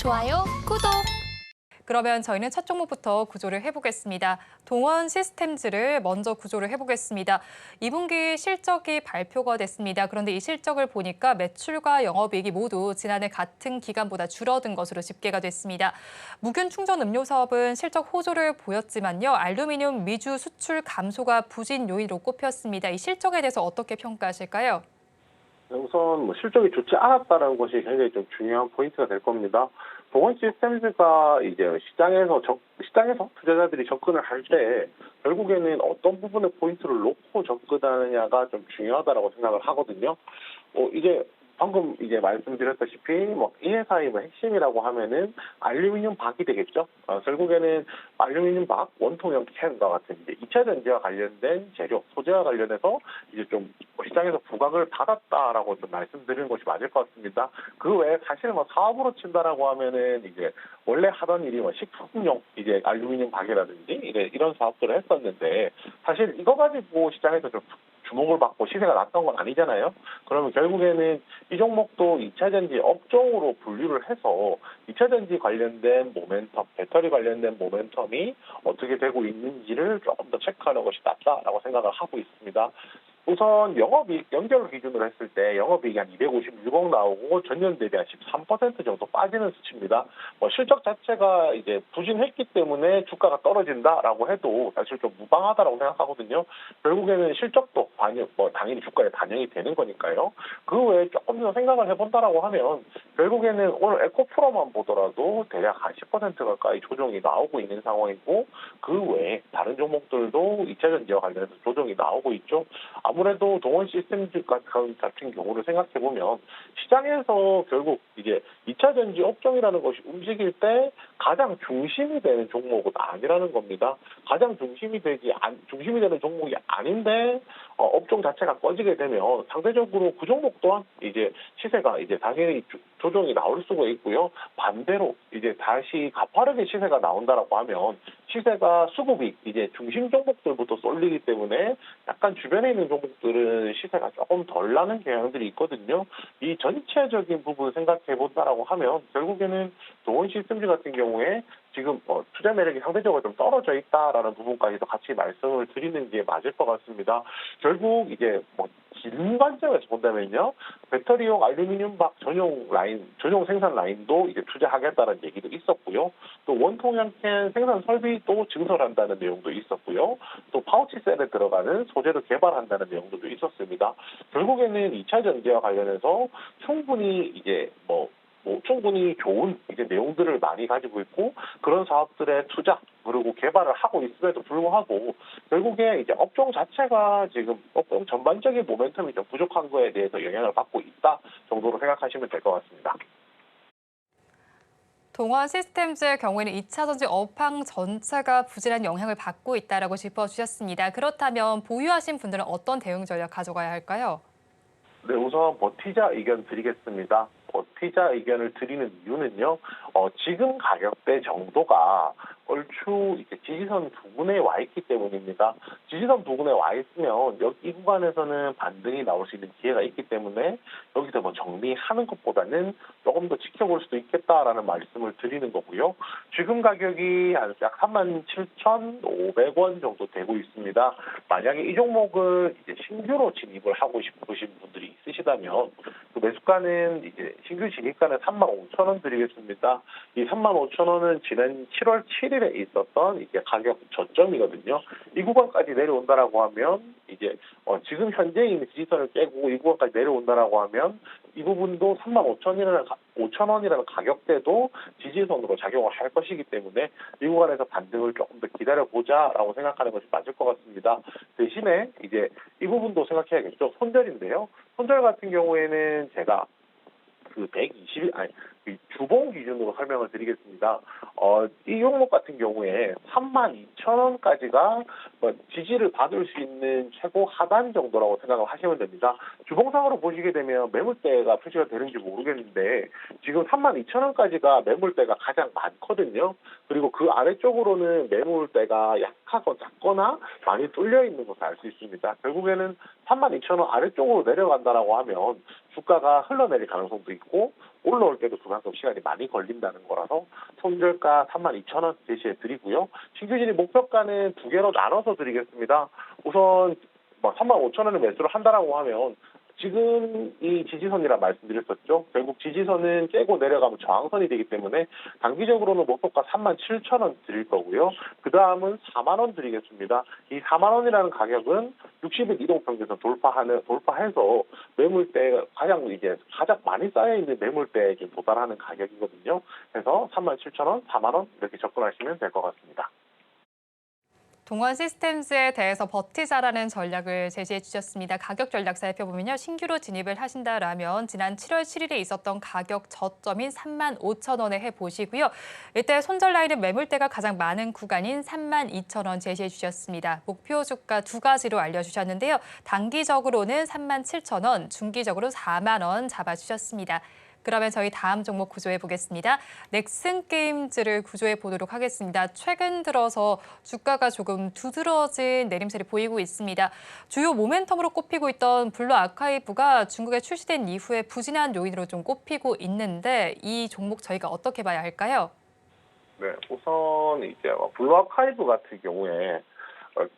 좋아요, 구독. 그러면 저희는 첫 종목부터 구조를 해보겠습니다. 동원 시스템즈를 먼저 구조를 해보겠습니다. 2분기 실적이 발표가 됐습니다. 그런데 이 실적을 보니까 매출과 영업이익이 모두 지난해 같은 기간보다 줄어든 것으로 집계가 됐습니다. 무균 충전 음료 사업은 실적 호조를 보였지만요. 알루미늄 미주 수출 감소가 부진 요인으로 꼽혔습니다. 이 실적에 대해서 어떻게 평가하실까요? 우선 실적이 좋지 않았다는 것이 굉장히 좀 중요한 포인트가 될 겁니다. 동원 시스템즈가 이제 시장에서 투자자들이 접근을 할 때 결국에는 어떤 부분에 포인트를 놓고 접근하느냐가 좀 중요하다라고 생각을 하거든요. 이제 방금 이제 말씀드렸다시피 이 회사의 핵심이라고 하면은 알루미늄 박이 되겠죠. 결국에는 알루미늄 박, 원통형 캔과 같은 이제 2차 전지와 관련된 재료, 소재와 관련해서 이제 좀 시장에서 부각을 받았다라고 좀 말씀드리는 것이 맞을 것 같습니다. 그 외에 사실 사업으로 친다라고 하면은 이제 원래 하던 일이 식품용 이제 알루미늄 박이라든지 이런 사업들을 했었는데 사실 이거 가지고 시장에서 좀 주목을 받고 시세가 났던 건 아니잖아요. 그러면 결국에는 이 종목도 2차 전지 업종으로 분류를 해서 2차 전지 관련된 모멘텀, 배터리 관련된 모멘텀이 어떻게 되고 있는지를 조금 더 체크하는 것이 낫다라고 생각을 하고 있습니다. 우선 영업이익 연결 기준으로 했을 때 영업이익이 한 256억 나오고 전년 대비 한 13% 정도 빠지는 수치입니다. 실적 자체가 이제 부진했기 때문에 주가가 떨어진다라고 해도 사실 좀 무방하다라고 생각하거든요. 결국에는 실적도 당연히 주가에 반영이 되는 거니까요. 그 외에 조금 더 생각을 해본다라고 하면 결국에는 오늘 에코프로만 보더라도 대략 한 10% 가까이 조정이 나오고 있는 상황이고 그 외에 다른 종목들도 2차 전지와 관련해서 조정이 나오고 있죠. 아무래도 동원 시스템즈 같은 경우를 생각해 보면 시장에서 결국 이제 2차 전지 업종이라는 것이 움직일 때 가장 중심이 되는 종목은 아니라는 겁니다. 가장 중심이 되는 종목이 아닌데 업종 자체가 꺼지게 되면 상대적으로 그 종목 또한 이제 시세가 이제 당연히 조정이 나올 수가 있고요. 반대로 이제 다시 가파르게 시세가 나온다라고 하면 시세가 수급이 이제 중심 종목들부터 쏠리기 때문에 약간 주변에 있는 종목들은 시세가 조금 덜 나는 경향들이 있거든요. 이 전체적인 부분 생각해 본다라고 하면 결국에는 동원 시스템즈 같은 경우에 지금 투자 매력이 상대적으로 좀 떨어져 있다라는 부분까지도 같이 말씀을 드리는 게 맞을 것 같습니다. 결국 이제 긴 관점에서 본다면요, 배터리용 알루미늄 박 전용 생산 라인도 이제 투자하겠다는 얘기도 있었고요. 또 원통형 캔 생산 설비도 증설한다는 내용도 있었고요. 또 파우치셀에 들어가는 소재를 개발한다는 내용도 있었습니다. 결국에는 2차 전지와 관련해서 충분히 이제 충분히 좋은 이제 내용들을 많이 가지고 있고 그런 사업들의 투자 그리고 개발을 하고 있음에도 불구하고 결국에 이제 업종 자체가 지금 업종 전반적인 모멘텀이 좀 부족한 거에 대해서 영향을 받고 있다 정도로 생각하시면 될 것 같습니다. 동원 시스템즈의 경우에는 2차 전지 업황 전체가 부진한 영향을 받고 있다라고 짚어주셨습니다. 그렇다면 보유하신 분들은 어떤 대응 전략 가져가야 할까요? 네, 우선 버티자 의견 드리겠습니다. 버티자 의견을 드리는 이유는요, 지금 가격대 정도가 얼추 이제 지지선 부근에 와 있기 때문입니다. 지지선 부근에 와 있으면 이 구간에서는 반등이 나올 수 있는 기회가 있기 때문에 여기서 정리하는 것보다는 조금 더 지켜볼 수도 있겠다라는 말씀을 드리는 거고요. 지금 가격이 약 37,500원 정도 되고 있습니다. 만약에 이 종목을 이제 신규로 진입을 하고 싶으신 분들이 있으시다면 그 매수가는 이제 신규 진입가는 35,000원 드리겠습니다. 이 35,000원은 지난 7월 7일에 있었던 이제 가격 저점이거든요. 이 구간까지 내려온다라고 하면 이제 지금 현재 있는 지지선을 깨고 이 구간까지 내려온다라고 하면 이 부분도 35,000원이라는 가격대도 지지선으로 작용을 할 것이기 때문에 이 구간에서 반등을 조금 더 기다려보자라고 생각하는 것이 맞을 것 같습니다. 대신에 이제 이 부분도 생각해야겠죠. 손절인데요. 손절 같은 경우에는 제가 그 주봉 기준으로 설명을 드리겠습니다. 이 종목 같은 경우에 32,000원까지가 지지를 받을 수 있는 최고 하단 정도라고 생각을 하시면 됩니다. 주봉상으로 보시게 되면 매물대가 표시가 되는지 모르겠는데 지금 32,000원까지가 매물대가 가장 많거든요. 그리고 그 아래쪽으로는 매물대가 작거나 많이 뚫려 있는 것을 알 수 있습니다. 결국에는 32,000원 아래쪽으로 내려간다라고 하면 주가가 흘러내릴 가능성도 있고 올라올 때도 그만큼 시간이 많이 걸린다는 거라서 손절가 32,000원 제시해 드리고요. 신규 진입 목표가는 두 개로 나눠서 드리겠습니다. 우선 35,000원에 매수를 한다라고 하면 지금 이 지지선이라 말씀드렸었죠. 결국 지지선은 깨고 내려가면 저항선이 되기 때문에 단기적으로는 목표가 37,000원 드릴 거고요. 그 다음은 4만 원 드리겠습니다. 이 4만 원이라는 가격은 60일 이동평균선 돌파해서 매물대 가장 많이 쌓여 있는 매물대에 도달하는 가격이거든요. 그래서 37,000원, 4만 원 이렇게 접근하시면 될 것 같습니다. 동원 시스템즈에 대해서 버티자라는 전략을 제시해 주셨습니다. 가격 전략 살펴보면요. 신규로 진입을 하신다라면 지난 7월 7일에 있었던 가격 저점인 35,000원에 해보시고요. 이때 손절 라인은 매물대가 가장 많은 구간인 32,000원 제시해 주셨습니다. 목표 주가 두 가지로 알려주셨는데요. 단기적으로는 37,000원, 중기적으로 4만 원 잡아주셨습니다. 그러면 저희 다음 종목 구조해 보겠습니다. 넥슨 게임즈를 구조해 보도록 하겠습니다. 최근 들어서 주가가 조금 두드러진 내림세를 보이고 있습니다. 주요 모멘텀으로 꼽히고 있던 블루 아카이브가 중국에 출시된 이후에 부진한 요인으로 좀 꼽히고 있는데 이 종목 저희가 어떻게 봐야 할까요? 네, 우선 블루 아카이브 같은 경우에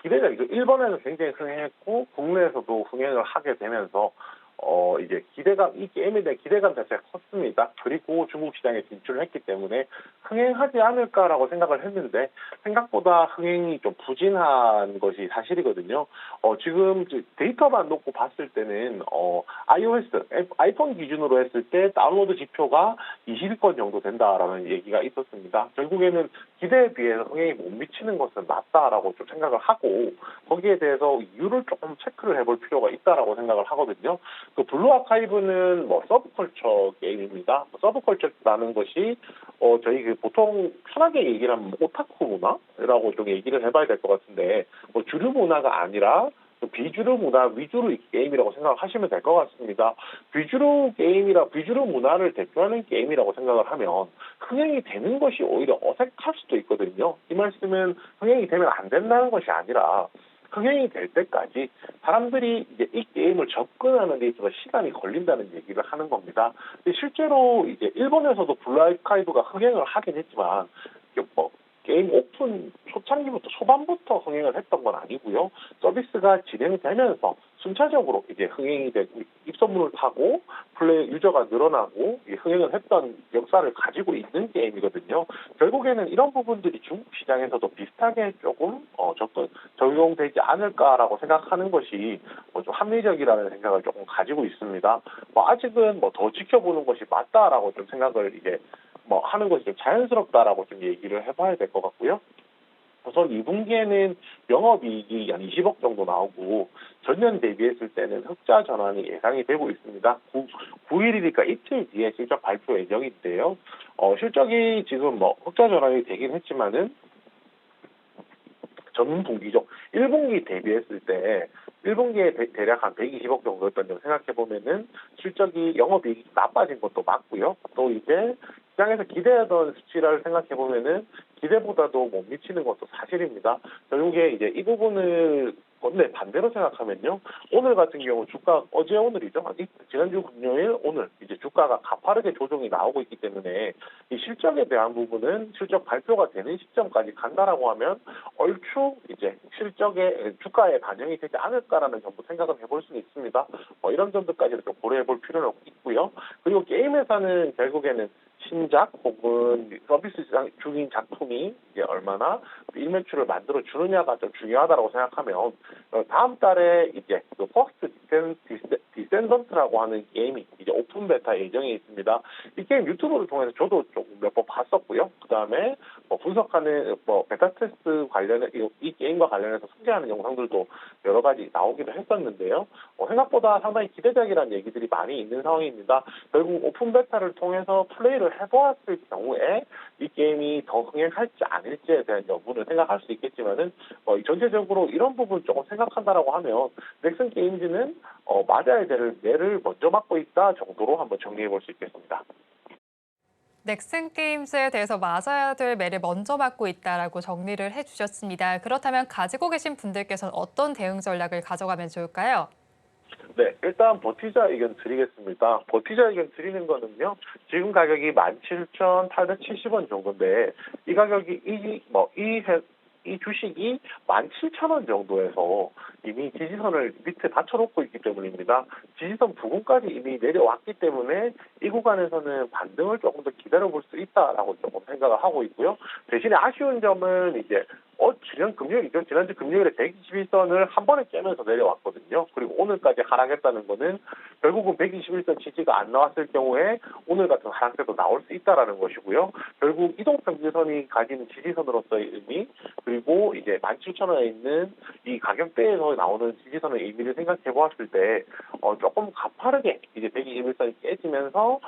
기대가 일본에서 굉장히 흥행했고 국내에서도 흥행을 하게 되면서 이 게임에 대한 기대감 자체가 컸습니다. 그리고 중국 시장에 진출을 했기 때문에 흥행하지 않을까라고 생각을 했는데 생각보다 흥행이 좀 부진한 것이 사실이거든요. 지금 데이터만 놓고 봤을 때는 iOS, 아이폰 기준으로 했을 때 다운로드 지표가 20위권 정도 된다라는 얘기가 있었습니다. 결국에는 기대에 비해서 흥행이 못 미치는 것은 맞다라고 좀 생각을 하고 거기에 대해서 이유를 조금 체크를 해볼 필요가 있다라고 생각을 하거든요. 그 블루 아카이브는 서브컬처 게임입니다. 서브컬처라는 것이 저희 보통 편하게 얘기를 하면 오타쿠 문화라고 좀 얘기를 해봐야 될 것 같은데 주류 문화가 아니라 비주류 문화 위주로 게임이라고 생각하시면 될 것 같습니다. 비주류 문화를 대표하는 게임이라고 생각을 하면 흥행이 되는 것이 오히려 어색할 수도 있거든요. 이 말씀은 흥행이 되면 안 된다는 것이 아니라 흥행이 될 때까지 사람들이 이 게임을 접근하는 데 있어서 시간이 걸린다는 얘기를 하는 겁니다. 실제로 일본에서도 블루 아카이브가 흥행을 하긴 했지만 게임 오픈 초창기부터 초반부터 흥행을 했던 건 아니고요. 서비스가 진행되면서 순차적으로 흥행이 되고 입소문을 타고 플레이 유저가 늘어나고 흥행을 했던 역사를 가지고 있는 게임이거든요. 결국에는 이런 부분들이 중국 시장에서도 비슷하게 조금 적용되지 않을까라고 생각하는 것이 좀 합리적이라는 생각을 조금 가지고 있습니다. 아직은 더 지켜보는 것이 맞다라고 좀 생각을 하는 것이 좀 자연스럽다라고 좀 얘기를 해봐야 될 것 같고요. 우선 2분기에는 영업이익이 한 20억 정도 나오고 전년 대비했을 때는 흑자 전환이 예상이 되고 있습니다. 9일이니까 이틀 뒤에 실적 발표 예정인데요. 실적이 지금 흑자 전환이 되긴 했지만은 전 분기죠. 1분기 대비했을 때 1분기에 대략 한 120억 정도였던 점 생각해보면은 실적이 영업이익이 나빠진 것도 맞고요. 또 시장에서 기대하던 수치를 생각해보면은 기대보다도 못 미치는 것도 사실입니다. 결국에 이 부분을 반대로 생각하면요. 오늘 같은 경우 주가 오늘이죠. 지난주 금요일 오늘 주가가 가파르게 조정이 나오고 있기 때문에 이 실적에 대한 부분은 실적 발표가 되는 시점까지 간다라고 하면 얼추 실적에 주가에 반영이 되지 않을까라는 점도 생각을 해볼 수 있습니다. 이런 점들까지도 좀 고려해볼 필요는 있고요. 그리고 게임 회사는 결국에는 신작 혹은 서비스 중인 작품이 얼마나 일매출을 만들어 주느냐가 좀 중요하다고 생각하면 다음 달에 그 퍼스트 디센던트라고 하는 게임이 오픈 베타 예정에 있습니다. 이 게임 유튜브를 통해서 저도 조금 몇 번 봤었고요. 그 다음에 분석하는 베타 테스트 관련해 이 게임과 관련해서 소개하는 영상들도 여러 가지 나오기도 했었는데요. 생각보다 상당히 기대작이라는 얘기들이 많이 있는 상황입니다. 결국 오픈 베타를 통해서 플레이를 해보았을 경우에 이 게임이 더 흥행할지 아닐지에 대한 여부는 생각할 수 있겠지만은 전체적으로 이런 부분 조금 생각한다라고 하면 넥슨 게임즈는 맞아야 될 매를 먼저 맞고 있다 정도로 한번 정리해 볼 수 있겠습니다. 넥슨 게임즈에 대해서 맞아야 될 매를 먼저 맞고 있다라고 정리를 해주셨습니다. 그렇다면 가지고 계신 분들께서는 어떤 대응 전략을 가져가면 좋을까요? 네, 일단 버티자 의견 드리겠습니다. 버티자 의견 드리는 거는요, 지금 가격이 17,870원 정도인데, 이 가격이, 이 주식이 17,000원 정도에서 이미 지지선을 밑에 받쳐놓고 있기 때문입니다. 지지선 부근까지 이미 내려왔기 때문에 이 구간에서는 반등을 조금 더 기다려볼 수 있다라고 조금 생각을 하고 있고요. 대신에 아쉬운 점은 이제 지난 금요일이죠. 지난주 금요일에 121선을 한 번에 깨면서 내려왔거든요. 그리고 오늘까지 하락했다는 거는 결국은 121선 지지가 안 나왔을 경우에 오늘 같은 하락세도 나올 수 있다라는 것이고요. 결국 이동평균선이 가지는 지지선으로서의 의미, 그리고 이제 17,000원에 있는 이 가격대에서 나오는 지지선의 의미를 생각해 보았을 때 조금 가파르게 이제 121선이 깨지면서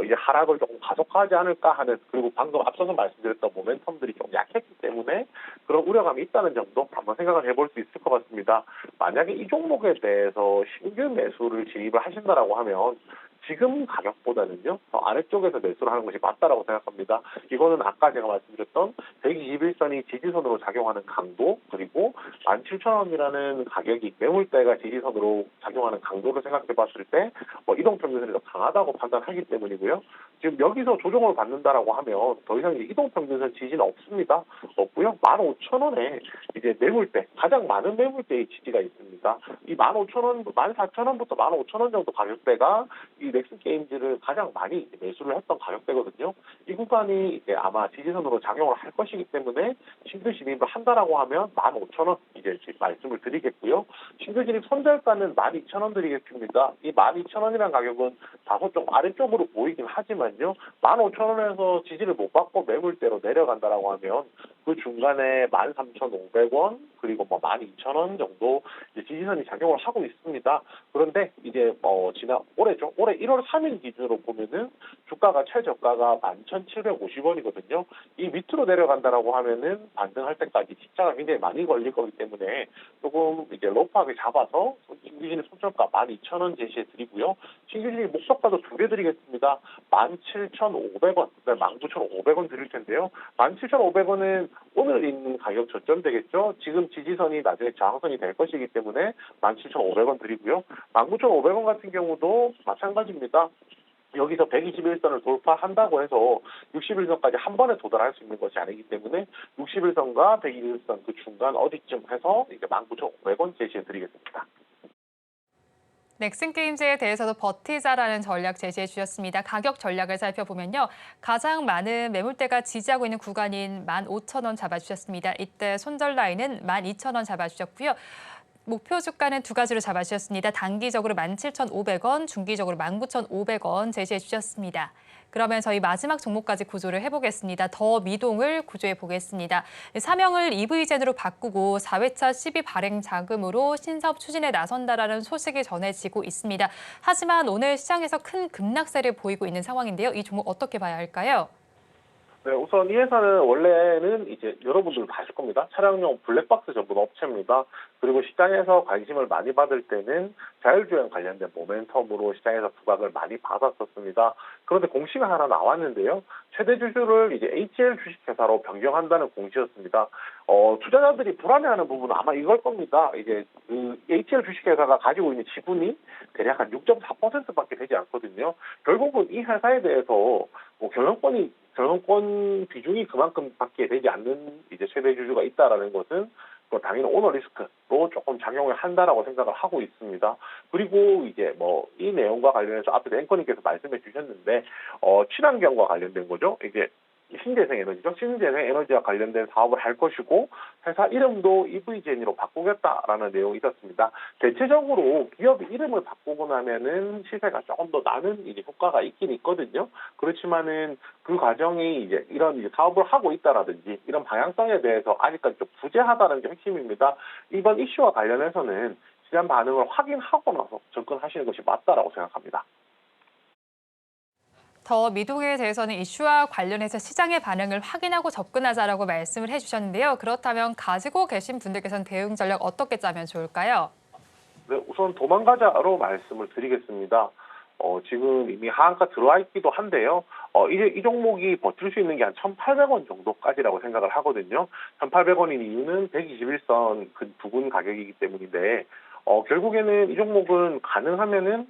이제 하락을 조금 가속화하지 않을까 하는, 그리고 방금 앞서서 말씀드렸던 모멘텀들이 좀 약했기 때문에 그런 우려감이 있다는 점도 한번 생각을 해볼 수 있을 것 같습니다. 만약에 이 종목에 대해서 신규 매수를 진입을 하신다라고 하면 지금 가격보다는요, 더 아래쪽에서 매수를 하는 것이 맞다라고 생각합니다. 이거는 아까 제가 말씀드렸던 121선이 지지선으로 작용하는 강도, 그리고 17,000원이라는 가격이 매물대가 지지선으로 작용하는 강도를 생각해 봤을 때 이동평균선이 더 강하다고 판단하기 때문이고요. 지금 여기서 조정을 받는다라고 하면 더 이상 이동평균선 지지는 없습니다. 없고요. 15,000원에 이제 매물대, 가장 많은 매물대의 지지가 있습니다. 이 15,000원, 14,000원부터 15,000원 정도 가격대가 이 넥슨게임즈를 가장 많이 매수를 했던 가격대거든요. 이 구간이 이제 아마 지지선으로 작용을 할 것이기 때문에 신규 진입을 한다라고 하면 15,000원 이제 말씀을 드리겠고요. 신규 진입 손절가는 12,000원 드리겠습니다. 이 12,000원이라는 가격은 다소 좀 아래쪽으로 보이긴 하지만요. 15,000원에서 지지를 못 받고 매물대로 내려간다라고 하면 그 중간에 13,500원 그리고 12,000원 정도 지지선이 작용을 하고 있습니다. 그런데 이제 지난 올해죠. 올해 1월 3일 기준으로 보면은 주가가 최저가가 11,750원이거든요. 이 밑으로 내려간다라고 하면은 반등할 때까지 시차가 굉장히 많이 걸릴 거기 때문에 조금 이제 로프하게 잡아서 신규 진입 손절가 12,000원 제시해 드리고요. 신규 진입 목표가도 두 개 드리겠습니다. 17,500원, 19,500원 드릴 텐데요. 17,500원은 오늘 있는 가격 저점 되겠죠. 지금 지지선이 나중에 저항선이 될 것이기 때문에 17,500원 드리고요. 19,500원 같은 경우도 마찬가지입니다. 여기서 121선을 돌파한다고 해서 61선까지 한 번에 도달할 수 있는 것이 아니기 때문에 61선과 121선 그 중간 어디쯤 해서 이제 19,500원 제시해 드리겠습니다. 넥슨게임즈에 대해서도 버티자라는 전략 제시해 주셨습니다. 가격 전략을 살펴보면요. 가장 많은 매물대가 지지하고 있는 구간인 15,000원 잡아주셨습니다. 이때 손절 라인은 12,000원 잡아주셨고요. 목표 주가는 두 가지로 잡아주셨습니다. 단기적으로 17,500원, 중기적으로 19,500원 제시해 주셨습니다. 그러면 저희 마지막 종목까지 구조를 해보겠습니다. 더 미동을 구조해 보겠습니다. 사명을 EV젠으로 바꾸고 4회차 시비 발행 자금으로 신사업 추진에 나선다라는 소식이 전해지고 있습니다. 하지만 오늘 시장에서 큰 급락세를 보이고 있는 상황인데요. 이 종목 어떻게 봐야 할까요? 네, 우선 이 회사는 원래는 이제 여러분들 아실 겁니다. 차량용 블랙박스 전문 업체입니다. 그리고 시장에서 관심을 많이 받을 때는 자율주행 관련된 모멘텀으로 시장에서 부각을 많이 받았었습니다. 그런데 공시가 하나 나왔는데요. 최대 주주를 이제 HL 주식회사로 변경한다는 공시였습니다. 투자자들이 불안해하는 부분은 아마 이걸 겁니다. 이제 그 HL 주식회사가 가지고 있는 지분이 대략 한 6.4%밖에 되지 않거든요. 결국은 이 회사에 대해서 경영권 비중이 그만큼밖에 되지 않는 이제 최대 주주가 있다라는 것은 당연히 오너 리스크도 조금 작용을 한다라고 생각을 하고 있습니다. 그리고 이제 이 내용과 관련해서 앞에서 앵커님께서 말씀해 주셨는데 친환경과 관련된 거죠. 이제 신재생 에너지죠. 신재생 에너지와 관련된 사업을 할 것이고 회사 이름도 EV젠으로 바꾸겠다라는 내용이 있었습니다. 대체적으로 기업의 이름을 바꾸고 나면은 시세가 조금 더 나는 이제 효과가 있긴 있거든요. 그렇지만은 그 과정이 이제 이런 이제 사업을 하고 있다라든지 이런 방향성에 대해서 아직까지 좀 부재하다는 게 핵심입니다. 이번 이슈와 관련해서는 시장 반응을 확인하고 나서 접근하시는 것이 맞다라고 생각합니다. 더 미동에 대해서는 이슈와 관련해서 시장의 반응을 확인하고 접근하자라고 말씀을 해주셨는데요. 그렇다면 가지고 계신 분들께서는 대응 전략 어떻게 짜면 좋을까요? 네, 우선 도망가자로 말씀을 드리겠습니다. 지금 이미 하한가 들어와 있기도 한데요. 이 종목이 버틸 수 있는 게 한 1,800원 정도까지라고 생각을 하거든요. 1,800원인 이유는 121선 그 부근 가격이기 때문인데, 결국에는 이 종목은 가능하면은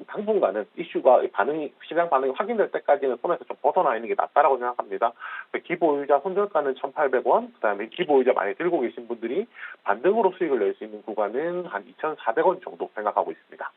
당분간은 이슈가 시장 반응이 확인될 때까지는 손에서 좀 벗어나 있는 게 낫다라고 생각합니다. 기보이자 손절가는 1,800원, 그다음에 기보이자 많이 들고 계신 분들이 반등으로 수익을 낼 수 있는 구간은 한 2,400원 정도 생각하고 있습니다.